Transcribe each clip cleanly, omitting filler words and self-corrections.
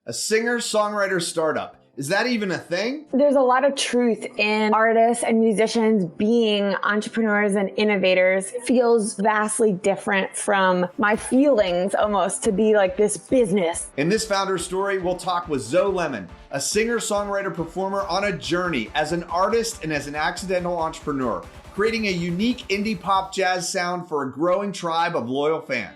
a singer songwriter startup. Is that even a thing? There's a lot of truth in artists and musicians being entrepreneurs and innovators. It feels vastly different from my feelings almost to be like this business. In this founder story, we'll talk with Zoe Lemon, a singer songwriter performer on a journey as an artist and as an accidental entrepreneur, creating a unique indie pop jazz sound for a growing tribe of loyal fans.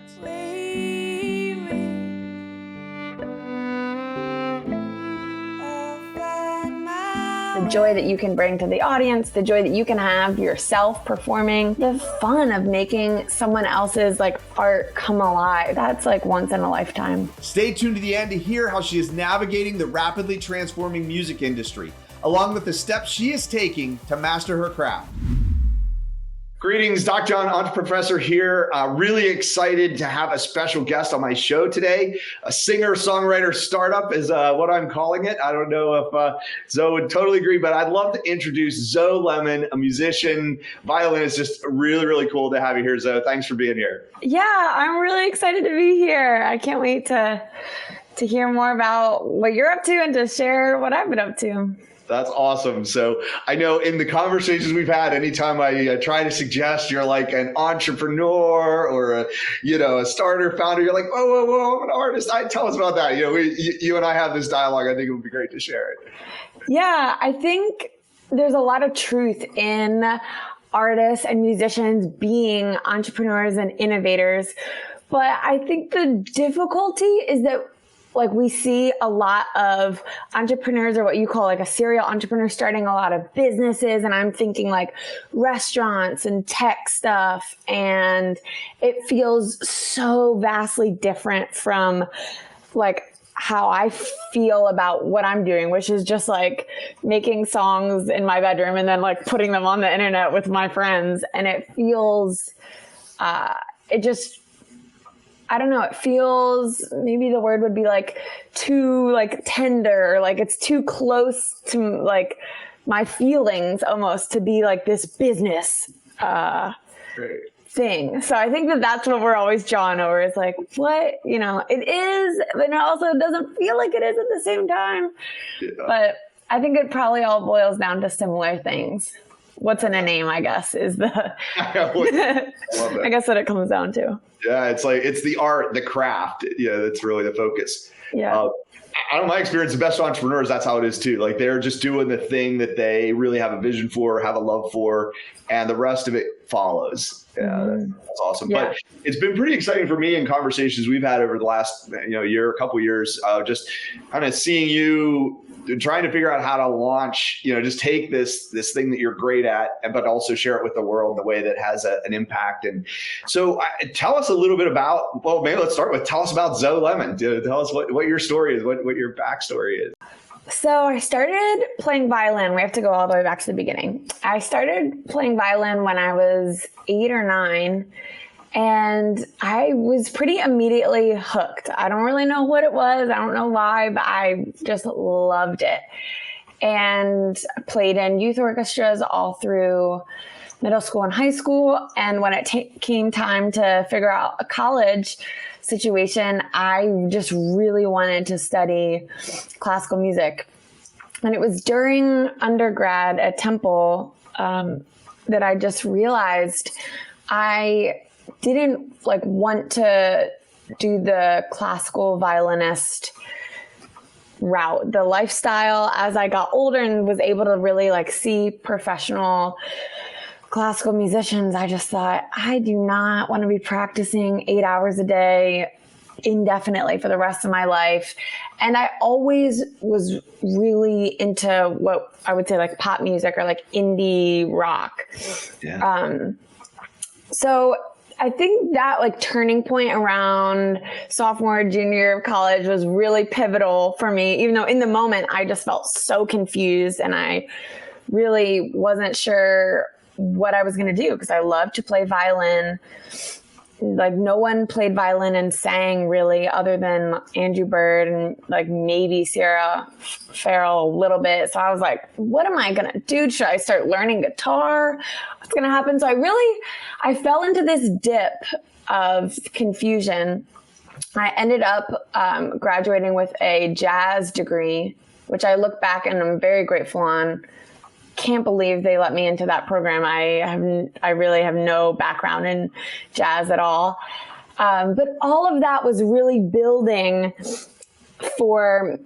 The joy that you can bring to the audience, the joy that you can have yourself performing, the fun of making someone else's art come alive. That's once in a lifetime. Stay tuned to the end to hear how she is navigating the rapidly transforming music industry, along with the steps she is taking to master her craft. Greetings, Doc John, Entrepreneur Professor here. Really excited to have a special guest on my show today. A singer songwriter startup is what I'm calling it. I don't know if Zoe would totally agree, but I'd love to introduce Zoe Lemon, a musician, violinist. Just really, really cool to have you here, Zoe. Thanks for being here. Yeah, I'm really excited to be here. I can't wait to hear more about what you're up to and to share what I've been up to. That's awesome. So I know in the conversations we've had, anytime I try to suggest you're like an entrepreneur or a starter founder, you're like, whoa, I'm an artist. Tell us about that. You and I have this dialogue. I think it would be great to share it. Yeah, I think there's a lot of truth in artists and musicians being entrepreneurs and innovators. But I think the difficulty is that we see a lot of entrepreneurs, or what you call a serial entrepreneur, starting a lot of businesses. And I'm thinking restaurants and tech stuff. And it feels so vastly different from how I feel about what I'm doing, which is just making songs in my bedroom and then putting them on the internet with my friends. And it feels, I don't know, it feels, maybe the word would be too tender, it's too close to my feelings almost to be this business thing. So I think that's what we're always drawn over. It's what, it is, but it also doesn't feel like it is at the same time. Yeah. But I think it probably all boils down to similar things. What's in a name, I guess, is I guess what it comes down to. Yeah, it's the art, the craft. Yeah, that's really the focus. Yeah. I don't know, my experience, the best entrepreneurs, that's how it is too. They're just doing the thing that they really have a vision for, have a love for, and the rest of it follows. Yeah, that's awesome. Yeah. But it's been pretty exciting for me in conversations we've had over the last couple years, just kind of seeing you trying to figure out how to launch, just take this thing that you're great at, but also share it with the world in a way that has an impact. And so tell us a little bit about, maybe let's start with, tell us about Zoe Lemon. Tell us what your story is, what your backstory is. So I started playing violin. We have to go all the way back to the beginning. I started playing violin when I was 8 or 9. And I was pretty immediately hooked. I don't really know what it was. I don't know why, but I just loved it. And I played in youth orchestras all through middle school and high school. And when it came time to figure out a college situation, I just really wanted to study classical music. And it was during undergrad at Temple that I just realized I didn't want to do the classical violinist route. The lifestyle, as I got older and was able to really see professional classical musicians, I just thought, I do not want to be practicing 8 hours a day indefinitely for the rest of my life. And I always was really into what I would say pop music or indie rock. Yeah. So I think that turning point around sophomore, junior year of college was really pivotal for me, even though in the moment I just felt so confused and I really wasn't sure what I was going to do because I love to play violin. No one played violin and sang really other than Andrew Bird and maybe Sierra Farrell a little bit. So I was what am I going to do? Should I start learning guitar? What's going to happen? So I fell into this dip of confusion. I ended up graduating with a jazz degree, which I look back and I'm very grateful on. Can't believe they let me into that program. I really have no background in jazz at all. But all of that was really building for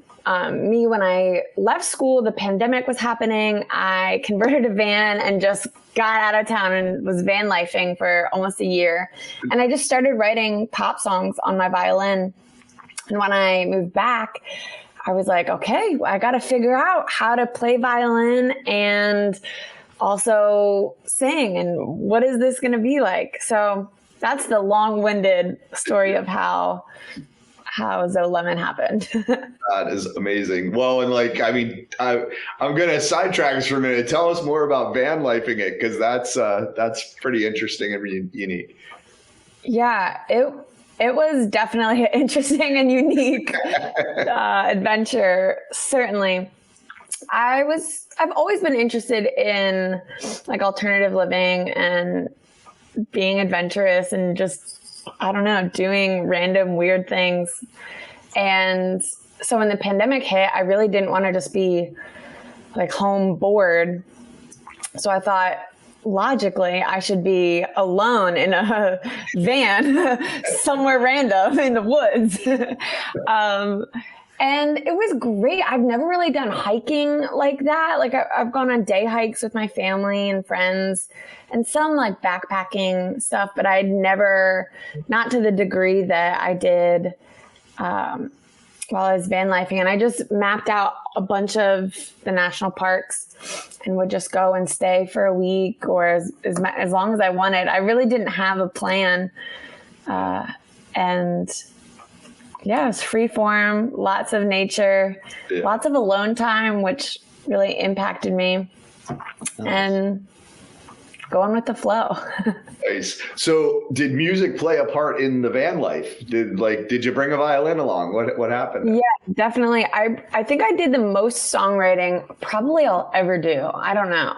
me. When I left school, the pandemic was happening. I converted a van and just got out of town and was van lifing for almost a year. And I just started writing pop songs on my violin. And when I moved back, I was like, okay, I got to figure out how to play violin and also sing. And what is this going to be like? So that's the long-winded story of how Zoe Lemon happened. That is amazing. Well, and like, I mean, I'm going to sidetrack us for a minute. Tell us more about van lifing it, because that's pretty interesting and unique. Yeah, it was definitely an interesting and unique adventure. Certainly. I've always been interested in like alternative living and being adventurous and just, I don't know, doing random weird things. And so when the pandemic hit, I really didn't want to just be like home bored. So I thought, logically, I should be alone in a van somewhere random in the woods. And it was great. I've never really done hiking like that. Like I've gone on day hikes with my family and friends and some like backpacking stuff, but I'd never, not to the degree that I did while I was van lifing. And I just mapped out a bunch of the national parks and would just go and stay for a week or as long as I wanted. I really didn't have a plan. And yeah, it was free form, lots of nature, lots of alone time, which really impacted me. Nice. And going with the flow. Nice. So did music play a part in the van life? Did you bring a violin along? What happened? Yeah, definitely. I think I did the most songwriting probably I'll ever do. I don't know.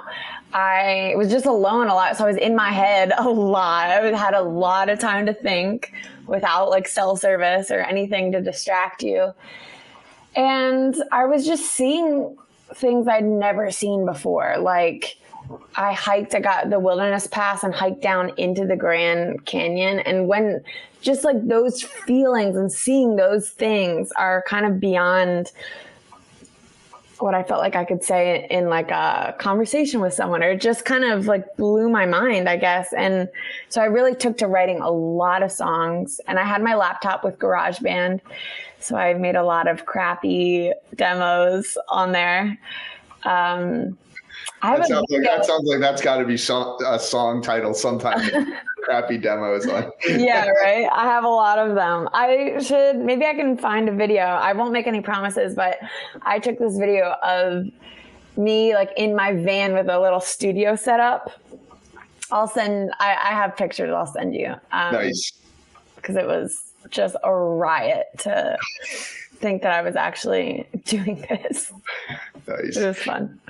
I was just alone a lot. So I was in my head a lot. I had a lot of time to think without like cell service or anything to distract you. And I was just seeing things I'd never seen before. Like I got the wilderness pass and hiked down into the Grand Canyon. And when just like those feelings and seeing those things are kind of beyond what I felt like I could say in like a conversation with someone, or it just kind of like blew my mind, I guess. And so I really took to writing a lot of songs, and I had my laptop with GarageBand. So I made a lot of crappy demos on there. That sounds like that's got to be a song title sometime. Crappy demos on. Yeah, right. I have a lot of them. Maybe I can find a video. I won't make any promises, but I took this video of me like in my van with a little studio set up. I have pictures I'll send you. Nice. Because it was just a riot to think that I was actually doing this. Nice. It was fun.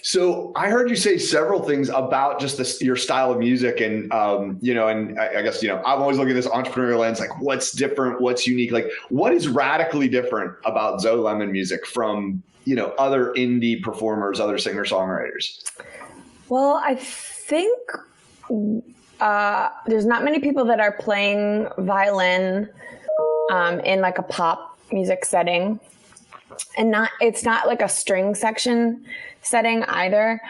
So I heard you say several things about just your style of music, and and I guess I'm always looking at this entrepreneurial lens, like what's different, what's unique, like what is radically different about Zoe Lemon music from other indie performers, other singer songwriters. Well, I think there's not many people that are playing violin in like a pop music setting, and it's not like a string section setting either.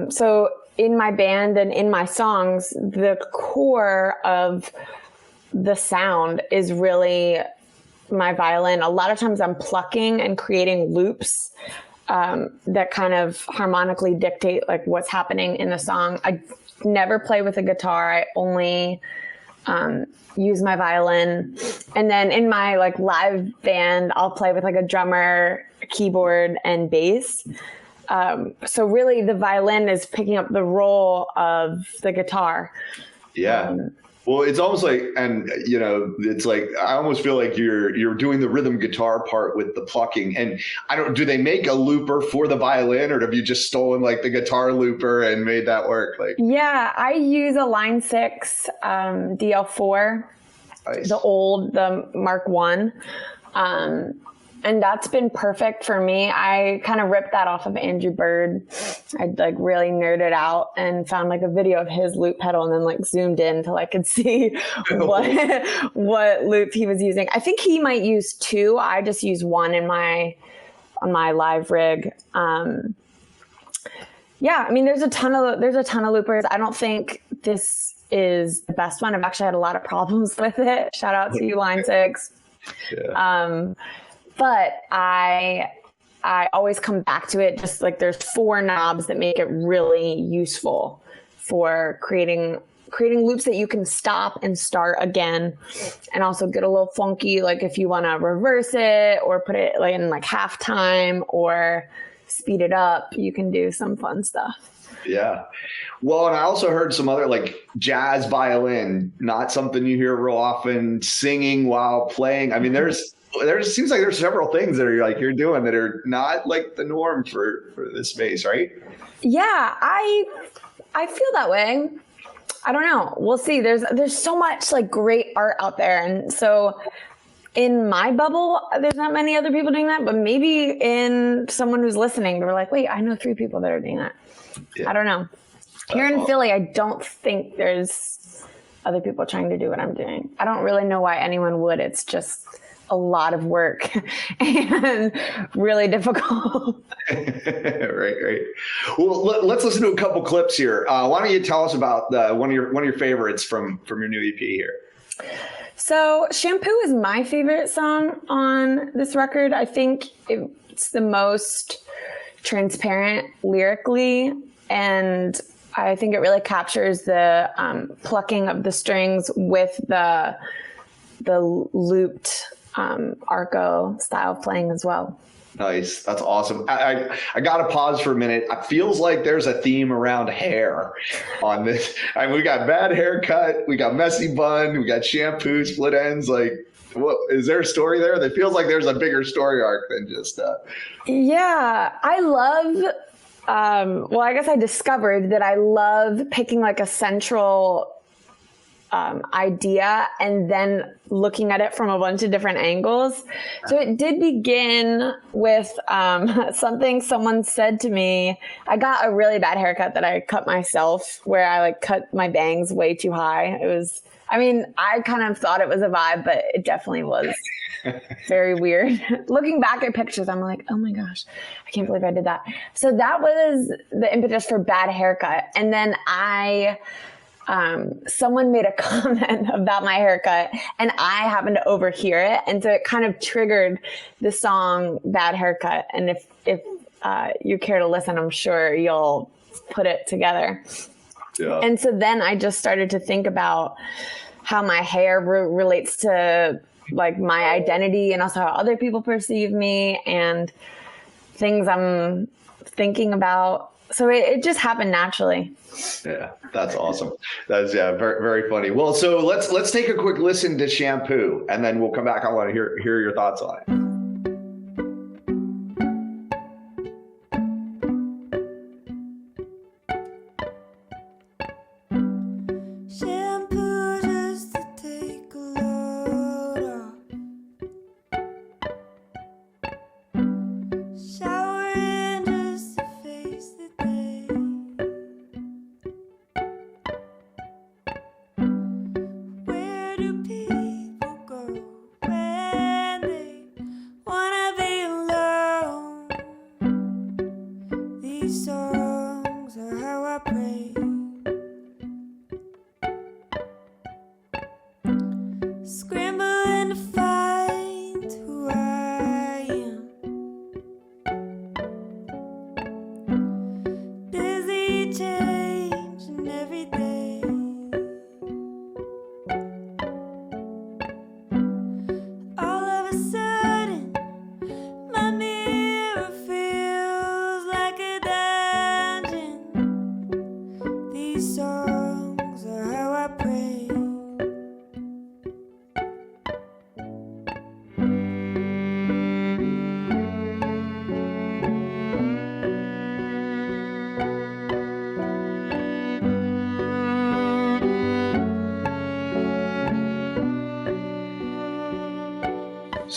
So in my band and in my songs, the core of the sound is really my violin. A lot of times I'm plucking and creating loops that kind of harmonically dictate like what's happening in the song. I never play with a guitar. I only use my violin. And then in my like live band, I'll play with like a drummer, a keyboard, and bass. So really the violin is picking up the role of the guitar. Yeah. Well, it's almost like, and it's like, I almost feel like you're doing the rhythm guitar part with the plucking. And do they make a looper for the violin, or have you just stolen like the guitar looper and made that work? Like, yeah, I use a Line 6 DL4. Nice. the Mark 1. And that's been perfect for me. I kind of ripped that off of Andrew Bird. I like really nerded out and found like a video of his loop pedal and then like zoomed in till I could see what loop he was using. I think he might use 2. I just use 1 on my live rig. Yeah, I mean, there's a ton of loopers. I don't think this is the best one. I've actually had a lot of problems with it. Shout out to you, Line 6. Yeah. But I always come back to it. Just like there's 4 knobs that make it really useful for creating loops that you can stop and start again, and also get a little funky. Like if you want to reverse it or put it like in like halftime or speed it up, you can do some fun stuff. Yeah. Well, and I also heard some other like jazz violin, not something you hear real often, singing while playing. I mean, there seems like there's several things that are like you're doing that are not like the norm for this space, right? Yeah, I feel that way. I don't know. We'll see. There's so much like great art out there, and so in my bubble, there's not many other people doing that. But maybe in someone who's listening, they're like, wait, I know 3 people that are doing that. Yeah. I don't know. Here in Philly, I don't think there's other people trying to do what I'm doing. I don't really know why anyone would. It's just a lot of work and really difficult. Right. Well, let's listen to a couple clips here. Why don't you tell us about one of your favorites from your new EP here? So Shampoo is my favorite song on this record. I think it's the most transparent lyrically, and I think it really captures the plucking of the strings with the looped arco style playing as well. Nice. That's awesome. I got to pause for a minute. It feels like there's a theme around hair on this. I mean, we got bad haircut, we got messy bun, we got shampoo, split ends. Like, what is there a story there? That feels like there's a bigger story arc than just. Yeah, I love. Well, I guess I discovered that I love picking like a central idea and then looking at it from a bunch of different angles. So it did begin with something someone said to me. I got a really bad haircut that I cut myself, where I like cut my bangs way too high. I kind of thought it was a vibe, but it definitely was very weird. Looking back at pictures, I'm like, oh my gosh, I can't believe I did that. So that was the impetus for bad haircut. And then someone made a comment about my haircut and I happened to overhear it. And so it kind of triggered the song Bad Haircut. And if you care to listen, I'm sure you'll put it together. Yeah. And so then I just started to think about how my hair relates to like my identity and also how other people perceive me and things I'm thinking about. So it just happened naturally. Yeah, that's awesome. That's very, very funny. Well, so let's take a quick listen to Shampoo, and then we'll come back. I want to hear your thoughts on it.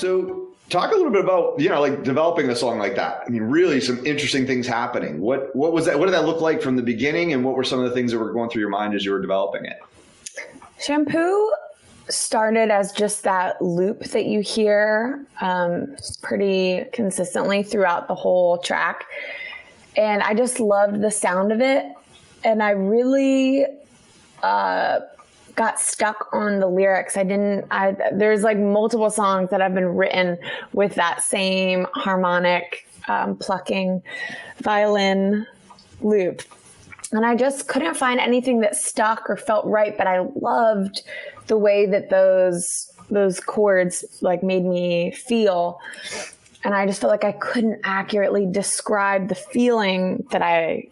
So talk a little bit about, like developing a song like that. I mean, really some interesting things happening. What was that? What did that look like from the beginning? And what were some of the things that were going through your mind as you were developing it? Shampoo started as just that loop that you hear pretty consistently throughout the whole track. And I just loved the sound of it. And I really got stuck on the lyrics. There's like multiple songs that have been written with that same harmonic plucking violin loop. And I just couldn't find anything that stuck or felt right, but I loved the way that those chords like made me feel. And I just felt like I couldn't accurately describe the feeling that I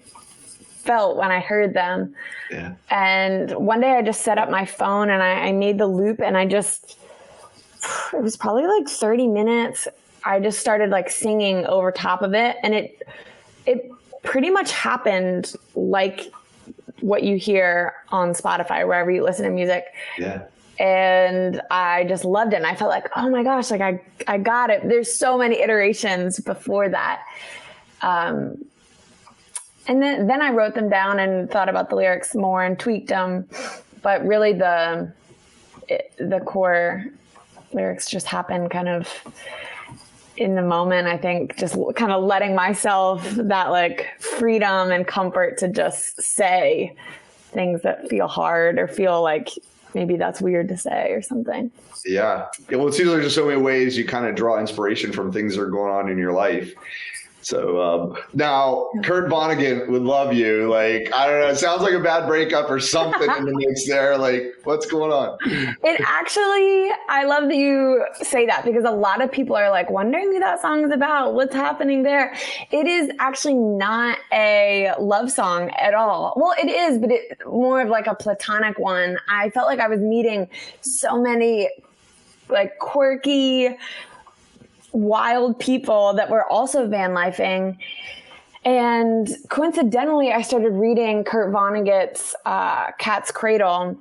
felt when I heard them. Yeah. And one day I just set up my phone and I made the loop, and it was probably like 30 minutes. I just started like singing over top of it, and it pretty much happened like what you hear on Spotify, wherever you listen to music. Yeah. And I just loved it. And I felt like, oh my gosh, like I got it. There's so many iterations before that. And then I wrote them down and thought about the lyrics more and tweaked them. But really the core lyrics just happened kind of in the moment. I think just kind of letting myself that like freedom and comfort to just say things that feel hard or feel like maybe that's weird to say or something. Yeah. Well, it seems like there's just so many ways you kind of draw inspiration from things that are going on in your life. So now Kurt Vonnegut would love you. Like, I don't know, it sounds like a bad breakup or something in the mix there. Like, what's going on? It actually, I love that you say that, because a lot of people are like wondering who that song is about. What's happening there? It is actually not a love song at all. Well, it is, but it's more of like a platonic one. I felt like I was meeting so many like quirky, wild people that were also van lifing. And coincidentally, I started reading Kurt Vonnegut's Cat's Cradle.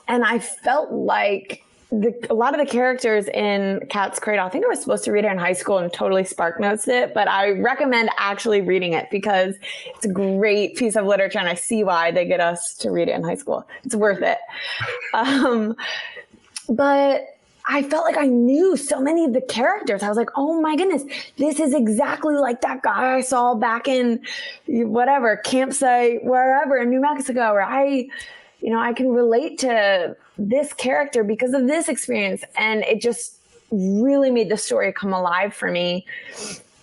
And I felt like a lot of the characters in Cat's Cradle, I think I was supposed to read it in high school and totally spark notes it, but I recommend actually reading it because it's a great piece of literature and I see why they get us to read it in high school. It's worth it. But I felt like I knew so many of the characters. I was like, oh my goodness, this is exactly like that guy I saw back in whatever campsite, wherever in New Mexico, where I can relate to this character because of this experience. And it just really made the story come alive for me.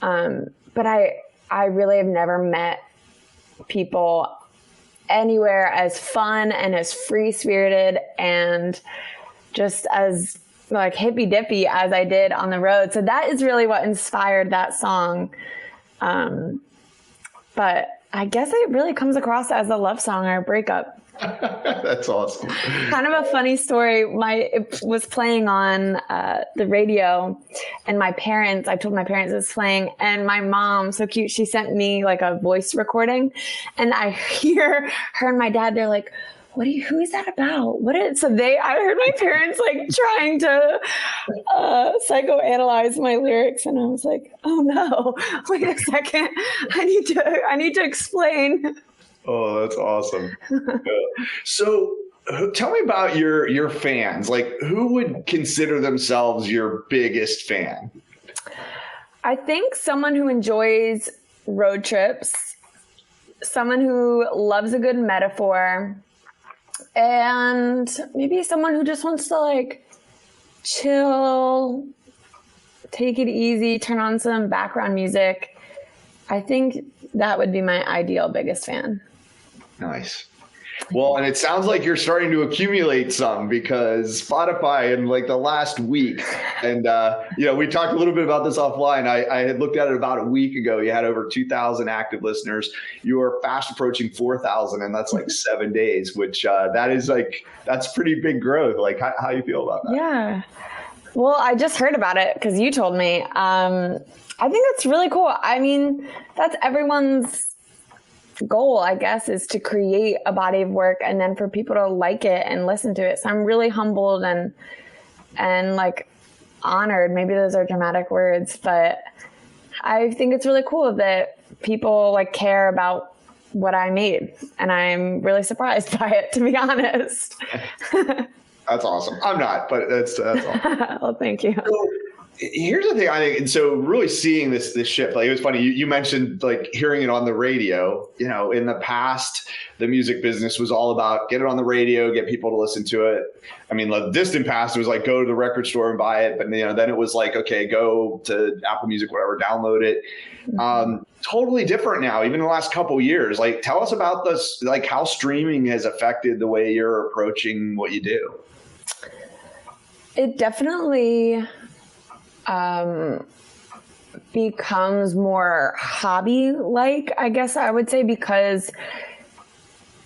But I really have never met people anywhere as fun and as free-spirited and just as like hippy dippy as I did on the road. So that is really what inspired that song. But I guess it really comes across as a love song or a breakup. That's awesome. Kind of a funny story. It was playing on the radio, and I told my parents it was playing, and my mom, so cute, she sent me like a voice recording, and I hear her and my dad, they're like, who is that about? I heard my parents like trying to psychoanalyze my lyrics, and I was like, oh no, wait a second. I need to explain. Oh, that's awesome. Yeah. So tell me about your fans. Like, who would consider themselves your biggest fan? I think someone who enjoys road trips, someone who loves a good metaphor, and maybe someone who just wants to like chill, take it easy, turn on some background music. I think that would be my ideal biggest fan. Nice. Well, and it sounds like you're starting to accumulate some, because Spotify in like the last week, and we talked a little bit about this offline. I had looked at it about a week ago. You had over 2,000 active listeners. You are fast approaching 4,000, and that's like 7 days, which that's pretty big growth. Like, how you feel about that? Yeah. Well, I just heard about it because you told me. I think that's really cool. I mean, that's everyone's goal, I guess, is to create a body of work and then for people to like it and listen to it. So I'm really humbled and like honored. Maybe those are dramatic words, but I think it's really cool that people like care about what I made, and I'm really surprised by it, to be honest. That's awesome. I'm not, but that's awesome. Well, thank you. So, here's the thing I think, and so really seeing this shift, like it was funny, you mentioned like hearing it on the radio. You know, in the past, the music business was all about get it on the radio, get people to listen to it. I mean, the distant past, it was like go to the record store and buy it, but then it was like, okay, go to Apple Music, whatever, download it. Totally different now, even in the last couple of years. Like, tell us about this, like how streaming has affected the way you're approaching what you do. It definitely becomes more hobby-like, I guess I would say, because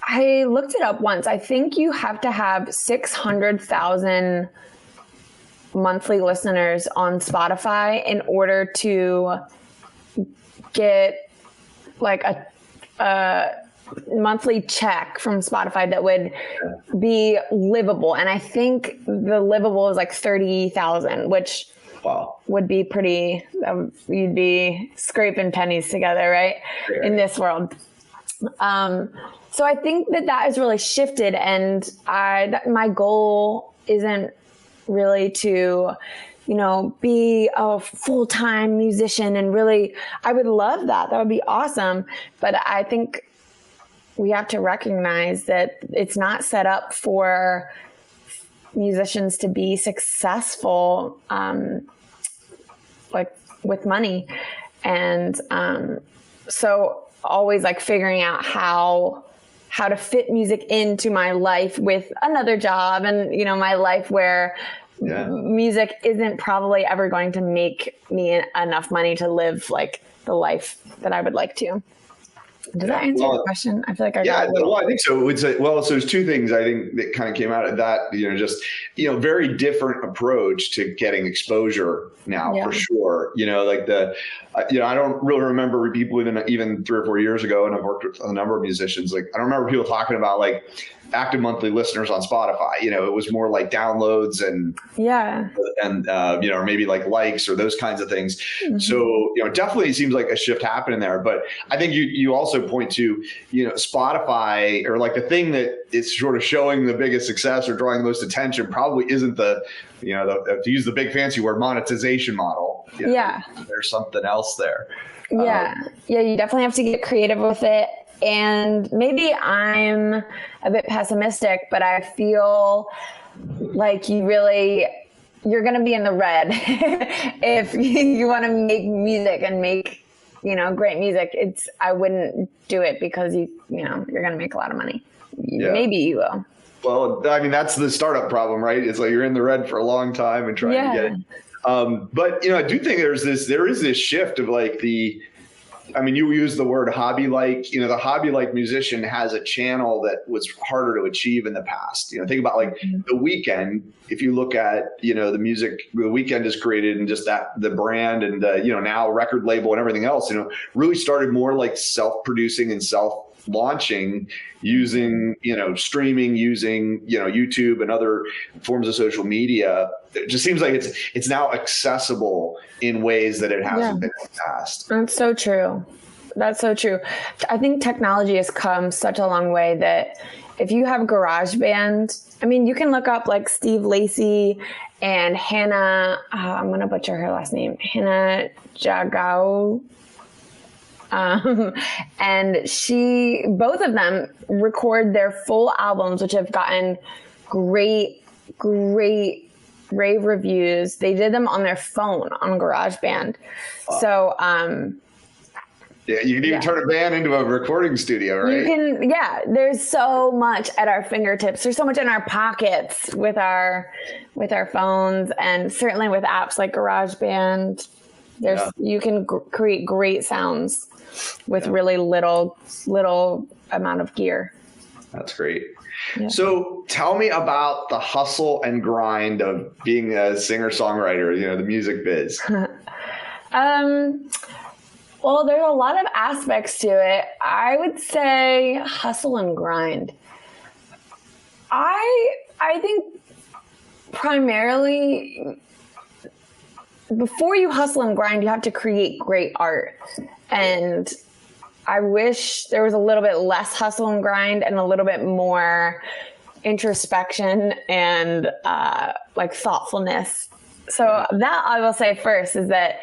I looked it up once. I think you have to have 600,000 monthly listeners on Spotify in order to get like a monthly check from Spotify that would be livable. And I think the livable is like 30,000, which would be pretty, you'd be scraping pennies together, right? In this world. So I think that has really shifted, and my goal isn't really to, be a full-time musician, and really, I would love that. That would be awesome. But I think we have to recognize that it's not set up for musicians to be successful, like with money. And so always like figuring out how to fit music into my life with another job, and, my life where music isn't probably ever going to make me enough money to live like the life that I would like to. Does that answer your question? I feel like I think so. So there's two things I think that kind of came out of that, very different approach to getting exposure now, for sure. I don't really remember people even 3 or 4 years ago, and I've worked with a number of musicians. Like, I don't remember people talking about like active monthly listeners on Spotify. It was more like downloads and or maybe like likes or those kinds of things. Mm-hmm. So, definitely seems like a shift happening there. But I think you also point to, Spotify, or like the thing that is sort of showing the biggest success or drawing the most attention probably isn't the to use the big fancy word, monetization model. There's something else there. You definitely have to get creative with it. And maybe I'm a bit pessimistic, but I feel like you're going to be in the red if you want to make music and make, great music. I wouldn't do it because you're going to make a lot of money. Maybe you will. Well, I mean, that's the startup problem, right? It's like you're in the red for a long time and trying to get it. But, I do think there is this shift of like you use the word hobby-like. The hobby-like musician has a channel that was harder to achieve in the past. Think about like The Weeknd. If you look at, the music The Weeknd has created, and just the brand and, now record label and everything else, really started more like self-producing and self-launching using, streaming, using, YouTube and other forms of social media. It just seems like it's now accessible in ways that it hasn't been in the past. That's so true. That's so true. I think technology has come such a long way that if you have GarageBand, you can look up like Steve Lacy and Hannah, I'm going to butcher her last name, Hannah Jagao. And both of them record their full albums, which have gotten great rave reviews. They did them on their phone on GarageBand. Wow. So, you can even turn a band into a recording studio, right? You can, there's so much at our fingertips. There's so much in our pockets with our phones, and certainly with apps like GarageBand. You can create great sounds with really little amount of gear. That's great. Yeah. So tell me about the hustle and grind of being a singer-songwriter, the music biz. Well, there's a lot of aspects to it. I would say hustle and grind. I think primarily before you hustle and grind, you have to create great art. And I wish there was a little bit less hustle and grind and a little bit more introspection and like thoughtfulness. So that I will say first is that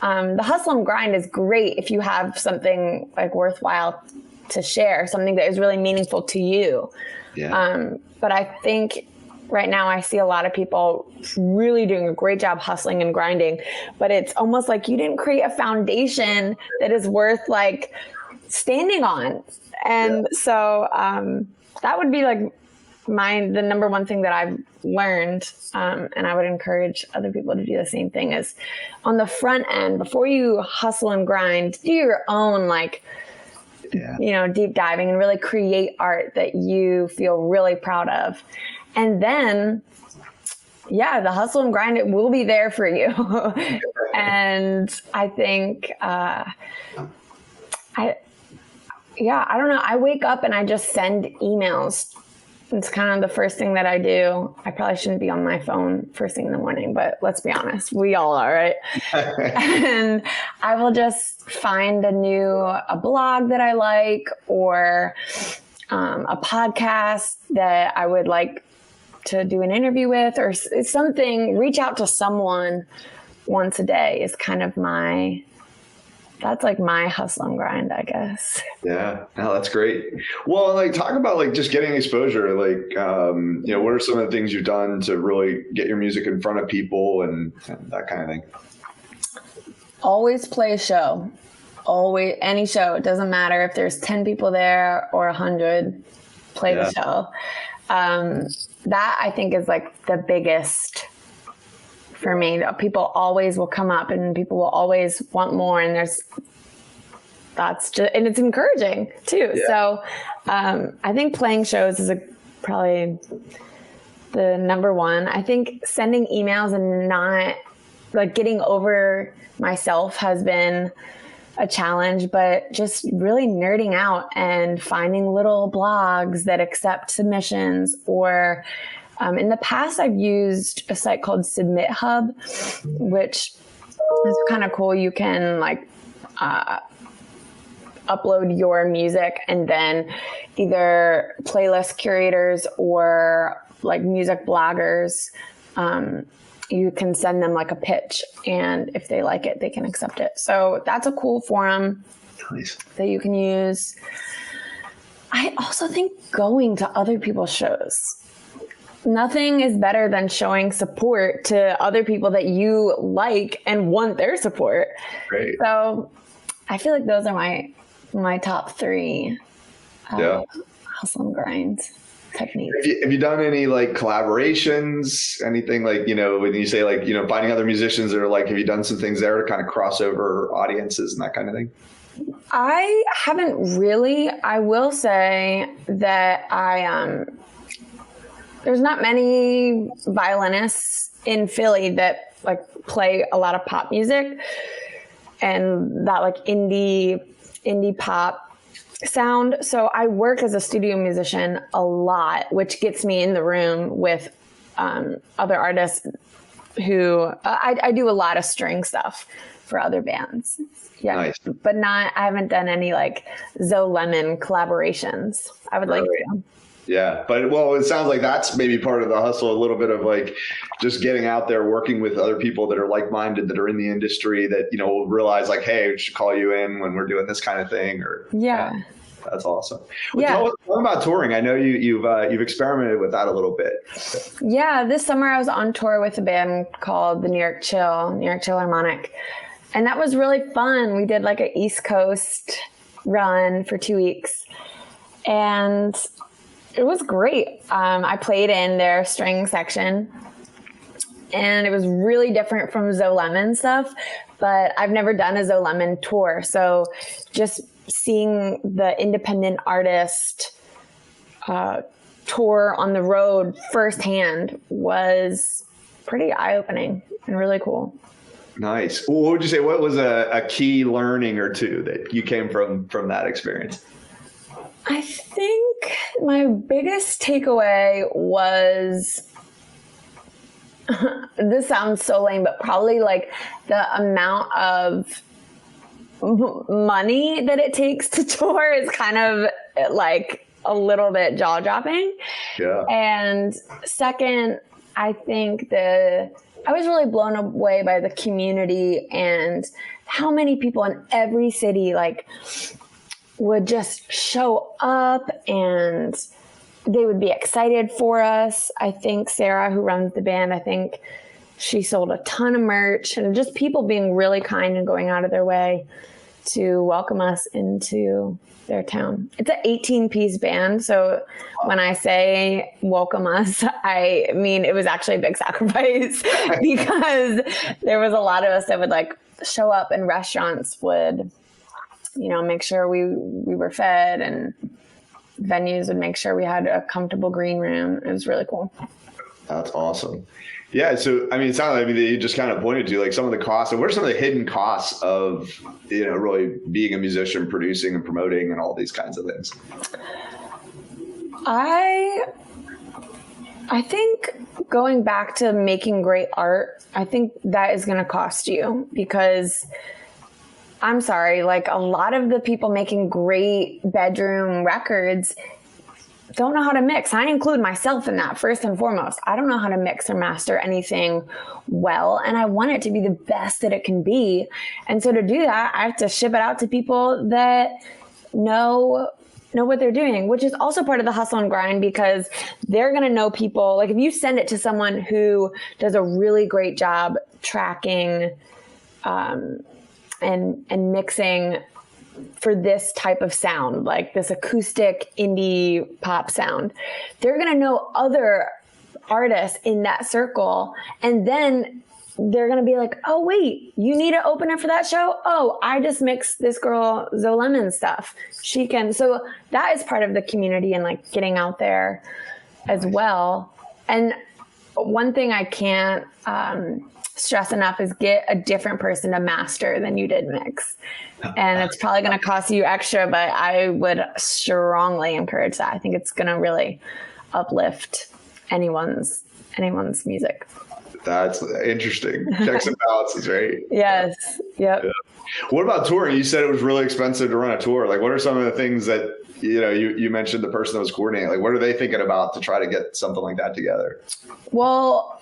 the hustle and grind is great if you have something like worthwhile to share, something that is really meaningful to you. Yeah. But I think right now I see a lot of people really doing a great job hustling and grinding, but it's almost like you didn't create a foundation that is worth like standing on. And so that would be like the number one thing that I've learned. And I would encourage other people to do the same thing, is on the front end, before you hustle and grind, do your own like, deep diving and really create art that you feel really proud of. And then, the hustle and grind, it will be there for you. And I think, I don't know. I wake up and I just send emails. It's kind of the first thing that I do. I probably shouldn't be on my phone first thing in the morning, but let's be honest, we all are, right? And I will just find a blog that I like, or a podcast that I would like to do an interview with, or something. Reach out to someone once a day is kind of that's like my hustle and grind, I guess. Yeah, no, that's great. Well, like talk about like just getting exposure. Like, what are some of the things you've done to really get your music in front of people and that kind of thing? Always play a show. Always, any show. It doesn't matter if there's 10 people there or 100. Play the show. That I think is like the biggest for me. People always will come up and people will always want more, and and it's encouraging too. Yeah. So I think playing shows is probably the number one. I think sending emails and not like getting over myself has been a challenge, but just really nerding out and finding little blogs that accept submissions, or in the past I've used a site called Submit Hub, which is kind of cool. You can like upload your music, and then either playlist curators or like music bloggers, you can send them like a pitch, and if they like it, they can accept it. So that's a cool forum that you can use. I also think going to other people's shows. Nothing is better than showing support to other people that you like and want their support. Great. So I feel like those are my top three hustle and grind techniques. Have you done any like collaborations, anything like, when you say like, finding other musicians that are like, have you done some things there to kind of cross over audiences and that kind of thing? I haven't really. I will say that there's not many violinists in Philly that like play a lot of pop music and that like indie pop sound. So I work as a studio musician a lot, which gets me in the room with other artists who I do a lot of string stuff for other bands. Yeah. Nice. But I haven't done any like Zoe Lemon collaborations. I would like to. Yeah. But it sounds like that's maybe part of the hustle, a little bit of like just getting out there, working with other people that are like-minded, that are in the industry, that, will realize like, hey, we should call you in when we're doing this kind of thing. Or that's awesome. Well, tell about touring. I know you've experimented with that a little bit. Yeah. This summer I was on tour with a band called the New York Chill Harmonic. And that was really fun. We did like an East Coast run for 2 weeks. And it was great. I played in their string section, and it was really different from Zoe Lemon stuff, but I've never done a Zoe Lemon tour. So just seeing the independent artist tour on the road firsthand was pretty eye-opening and really cool. Nice. Well, what would you say, what was a key learning or two that you came from that experience? I think my biggest takeaway was this sounds so lame, but probably like the amount of money that it takes to tour is kind of like a little bit jaw dropping. Yeah. And second, I think I was really blown away by the community and how many people in every city like would just show up and they would be excited for us. I think Sarah, who runs the band, I think she sold a ton of merch, and just people being really kind and going out of their way to welcome us into their town. It's an 18-piece band. So when I say welcome us, I mean, it was actually a big sacrifice because there was a lot of us that would like show up, and restaurants would, you know, make sure we were fed, and venues would make sure we had a comfortable green room. It was really cool. That's awesome. Yeah. So, I mean, it sounded like you just kind of pointed to like some of the costs, and what are some of the hidden costs of, you know, really being a musician, producing and promoting and all these kinds of things? I think going back to making great art, I think that is going to cost you, because I'm sorry, like a lot of the people making great bedroom records don't know how to mix. I include myself in that first and foremost. I don't know how to mix or master anything well, and I want it to be the best that it can be. And so to do that, I have to ship it out to people that know what they're doing, which is also part of the hustle and grind, because they're going to know people. Like if you send it to someone who does a really great job tracking and mixing for this type of sound, like this acoustic indie pop sound, they're going to know other artists in that circle. And then they're going to be like, oh, wait, you need an opener for that show? Oh, I just mixed this girl, Zoe Lemon stuff. She can. So that is part of the community and like getting out there as well. And one thing I can't stress enough is get a different person to master than you did mix. And it's probably going to cost you extra, but I would strongly encourage that. I think it's going to really uplift anyone's music. That's interesting. Checks and balances, right? Yes. Yep. Yeah. What about touring? You said it was really expensive to run a tour. Like, what are some of the things that, you know, you mentioned the person that was coordinating, like, what are they thinking about to try to get something like that together? Well,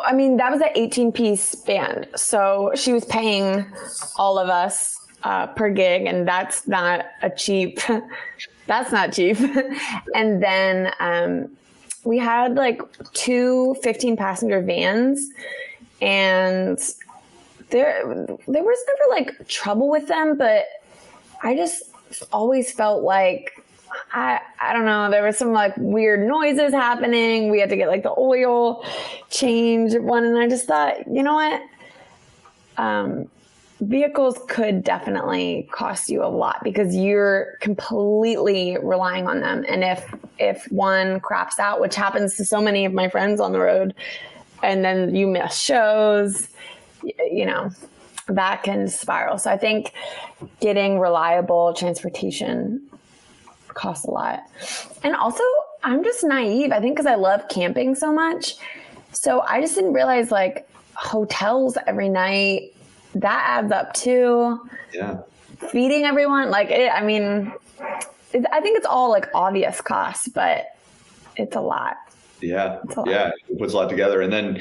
I mean, that was an 18-piece band. So she was paying all of us per gig, and that's not cheap. And then we had like 2 15-passenger vans, and there was never like trouble with them, but I just always felt like, I don't know, there was some like weird noises happening. We had to get like the oil change one, and I just thought, you know what? Vehicles could definitely cost you a lot because you're completely relying on them. And if one craps out, which happens to so many of my friends on the road, and then you miss shows, you know, that can spiral. So I think getting reliable transportation costs a lot. And also, I'm just naive. I think because I love camping so much. So I just didn't realize like hotels every night, that adds up too. Yeah. Feeding everyone, like it, I mean, I think it's all like obvious costs, but it's a lot. Yeah. Yeah. It puts a lot together. And then,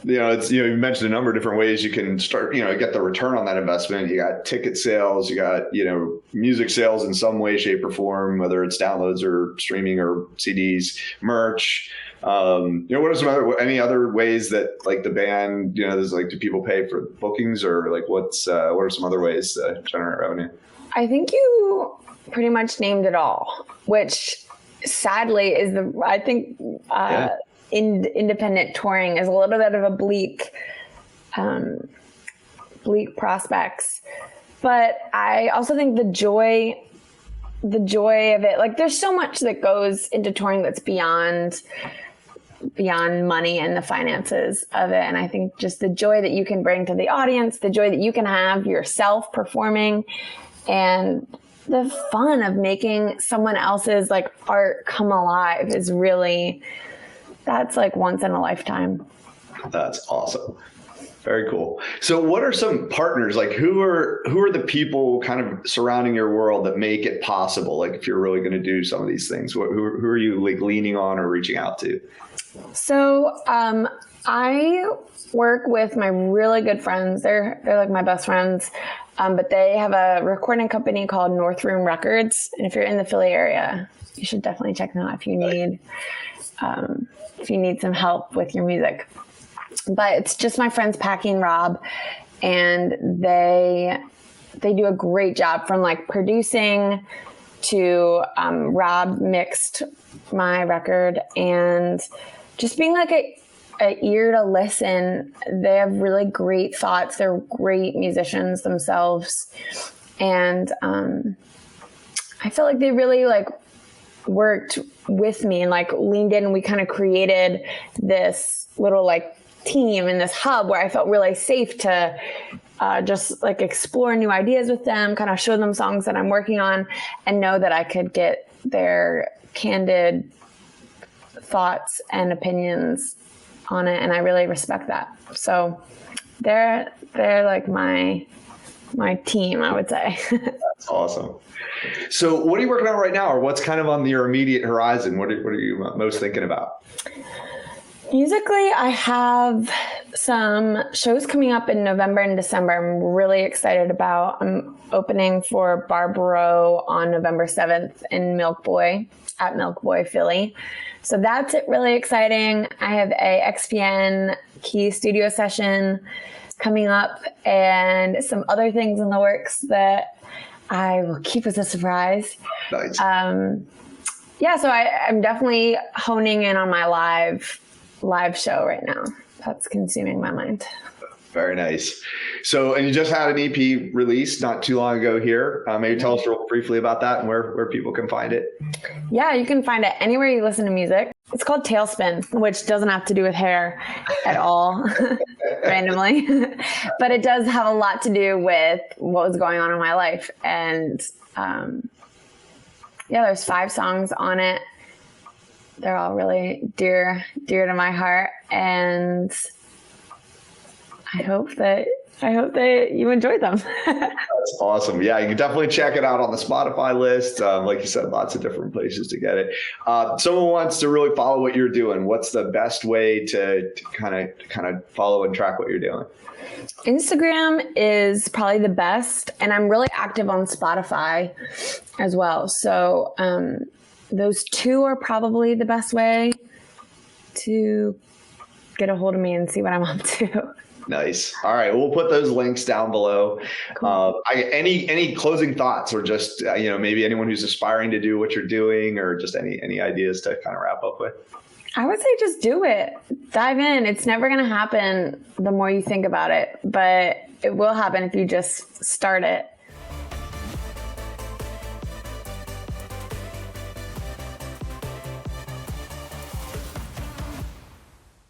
you know, it's, you know, you mentioned a number of different ways you can start, you know, get the return on that investment. You got ticket sales, you got, you know, music sales in some way, shape or form, whether it's downloads or streaming or CDs, merch. You know, what are some any other ways that like the band, you know, there's like, do people pay for bookings, or like what are some other ways to generate revenue? I think you pretty much named it all, which sadly is I think, independent touring is a little bit of a bleak prospects, but I also think the joy of it, like there's so much that goes into touring that's beyond money and the finances of it. And I think just the joy that you can bring to the audience, the joy that you can have yourself performing, and the fun of making someone else's like art come alive is really, that's like once in a lifetime. That's awesome. Very cool. So what are some partners, like who are the people kind of surrounding your world that make it possible? Like if you're really going to do some of these things, who are you like leaning on or reaching out to? So I work with my really good friends. They're like my best friends, but they have a recording company called North Room Records. And if you're in the Philly area, you should definitely check them out if you need some help with your music. But it's just my friends Packy and Rob, and they do a great job from like producing to Rob mixed my record and just being like a ear to listen. They have really great thoughts. They're great musicians themselves, and I feel like they really like worked with me and like leaned in, and we kind of created this little like team in this hub where I felt really safe to just like explore new ideas with them, kind of show them songs that I'm working on, and know that I could get their candid thoughts and opinions on it. And I really respect that. So they're like my team, I would say. That's awesome. So what are you working on right now, or what's kind of on your immediate horizon? What are you most thinking about? Musically, I have some shows coming up in November and December I'm really excited about. I'm opening for Barbaro on November 7th in Milk Boy, at Milk Boy, Philly. So that's really exciting. I have a XPN key studio session coming up and some other things in the works that I will keep as a surprise. Nice. Yeah, so I'm definitely honing in on my live show right now. That's consuming my mind. Very nice. So, and you just had an EP released not too long ago here. Maybe tell us real briefly about that and where people can find it. Yeah, you can find it anywhere you listen to music. It's called Tailspin, which doesn't have to do with hair at all, randomly. But it does have a lot to do with what was going on in my life. And yeah, there's 5 songs on it. They're all really dear to my heart, and I hope that you enjoy them. That's awesome. Yeah, you can definitely check it out on the Spotify list. Like you said, lots of different places to get it. Someone wants to really follow what you're doing. What's the best way to kind of follow and track what you're doing? Instagram is probably the best, and I'm really active on Spotify as well. So those 2 are probably the best way to get a hold of me and see what I'm up to. Nice. All right. We'll put those links down below. Cool. Any closing thoughts, or just, maybe anyone who's aspiring to do what you're doing, or just any ideas to kind of wrap up with? I would say just do it. Dive in. It's never going to happen the more you think about it, but it will happen if you just start it.